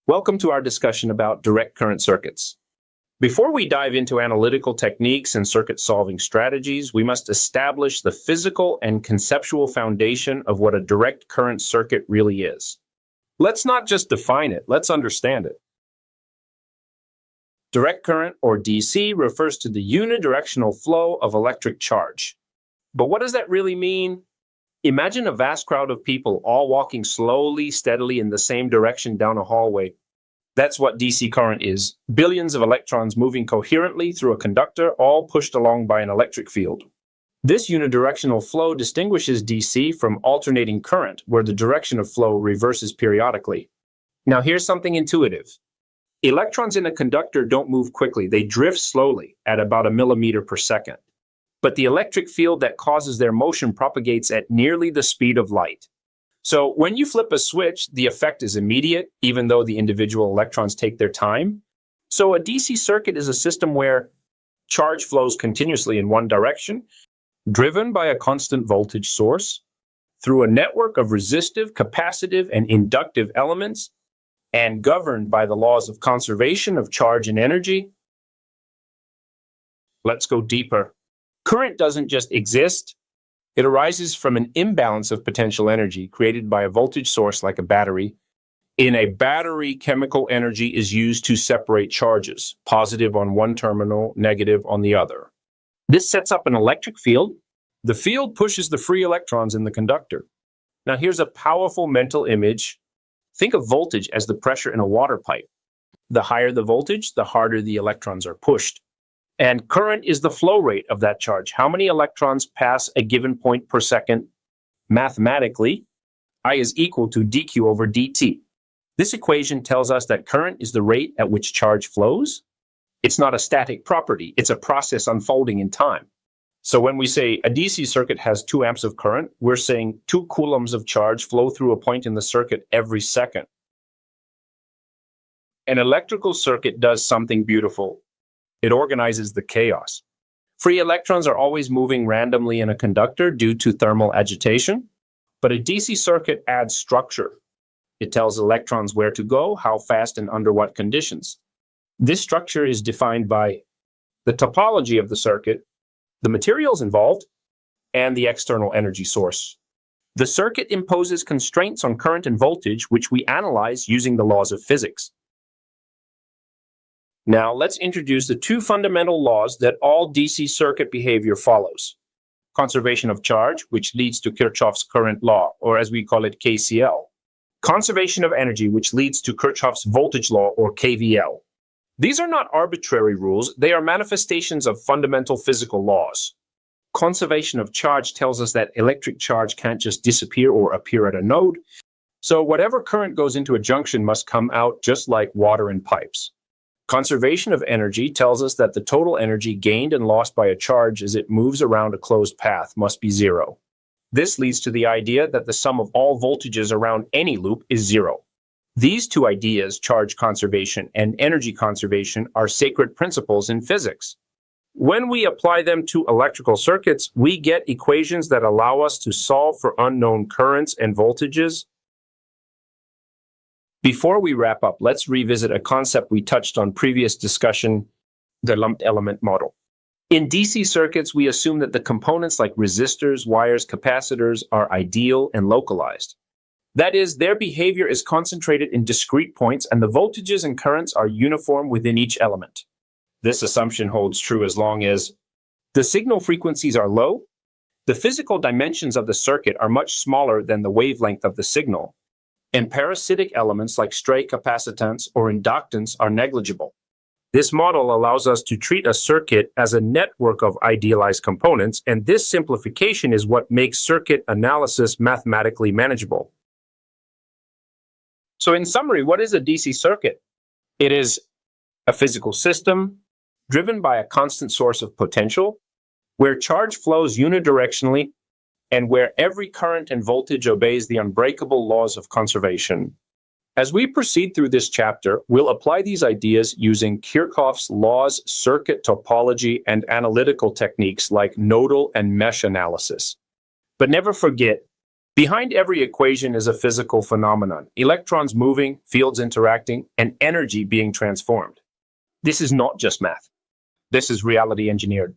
Welcome to our discussion about direct current circuits. Before we dive into analytical techniques and circuit solving strategies, we must establish the physical and conceptual foundation of what a direct current circuit really is. Let's not just define it, let's understand it. Direct current, or DC, refers to the unidirectional flow of electric charge. But what does that really mean? Imagine a vast crowd of people all walking slowly, steadily in the same direction down a hallway. That's what DC current is. Billions of electrons moving coherently through a conductor, all pushed along by an electric field. This unidirectional flow distinguishes DC from alternating current, where the direction of flow reverses periodically. Now here's something intuitive. Electrons in a conductor don't move quickly, they drift slowly at about a millimeter per second. But the electric field that causes their motion propagates at nearly the speed of light. So when you flip a switch, the effect is immediate, even though the individual electrons take their time. So a DC circuit is a system where charge flows continuously in one direction, driven by a constant voltage source, through a network of resistive, capacitive, and inductive elements, and governed by the laws of conservation of charge and energy. Let's go deeper. Current doesn't just exist. It arises from an imbalance of potential energy created by a voltage source like a battery. In a battery, chemical energy is used to separate charges, positive on one terminal, negative on the other. This sets up an electric field. The field pushes the free electrons in the conductor. Now here's a powerful mental image. Think of voltage as the pressure in a water pipe. The higher the voltage, the harder the electrons are pushed. And current is the flow rate of that charge. How many electrons pass a given point per second? Mathematically, I is equal to dq over dt. This equation tells us that current is the rate at which charge flows. It's not a static property, it's a process unfolding in time. So when we say a DC circuit has 2 amps of current, we're saying 2 coulombs of charge flow through a point in the circuit every second. An electrical circuit does something beautiful. It organizes the chaos. Free electrons are always moving randomly in a conductor due to thermal agitation, but a DC circuit adds structure. It tells electrons where to go, how fast, and under what conditions. This structure is defined by the topology of the circuit, the materials involved, and the external energy source. The circuit imposes constraints on current and voltage, which we analyze using the laws of physics. Now, let's introduce the 2 fundamental laws that all DC circuit behavior follows. Conservation of charge, which leads to Kirchhoff's current law, or as we call it, KCL. Conservation of energy, which leads to Kirchhoff's voltage law, or KVL. These are not arbitrary rules, they are manifestations of fundamental physical laws. Conservation of charge tells us that electric charge can't just disappear or appear at a node, so whatever current goes into a junction must come out just like water in pipes. Conservation of energy tells us that the total energy gained and lost by a charge as it moves around a closed path must be 0. This leads to the idea that the sum of all voltages around any loop is 0. These 2 ideas, charge conservation and energy conservation, are sacred principles in physics. When we apply them to electrical circuits, we get equations that allow us to solve for unknown currents and voltages. Before we wrap up, let's revisit a concept we touched on previous discussion, the lumped element model. In DC circuits, we assume that the components like resistors, wires, capacitors are ideal and localized. That is, their behavior is concentrated in discrete points and the voltages and currents are uniform within each element. This assumption holds true as long as the signal frequencies are low, the physical dimensions of the circuit are much smaller than the wavelength of the signal, and parasitic elements like stray capacitance or inductance are negligible. This model allows us to treat a circuit as a network of idealized components, and this simplification is what makes circuit analysis mathematically manageable. So in summary, what is a DC circuit? It is a physical system driven by a constant source of potential, where charge flows unidirectionally and where every current and voltage obeys the unbreakable laws of conservation. As we proceed through this chapter, we'll apply these ideas using Kirchhoff's laws, circuit topology, and analytical techniques like nodal and mesh analysis. But never forget, Behind every equation is a physical phenomenon, electrons moving, fields interacting, and energy being transformed. This is not just math. This is reality engineered.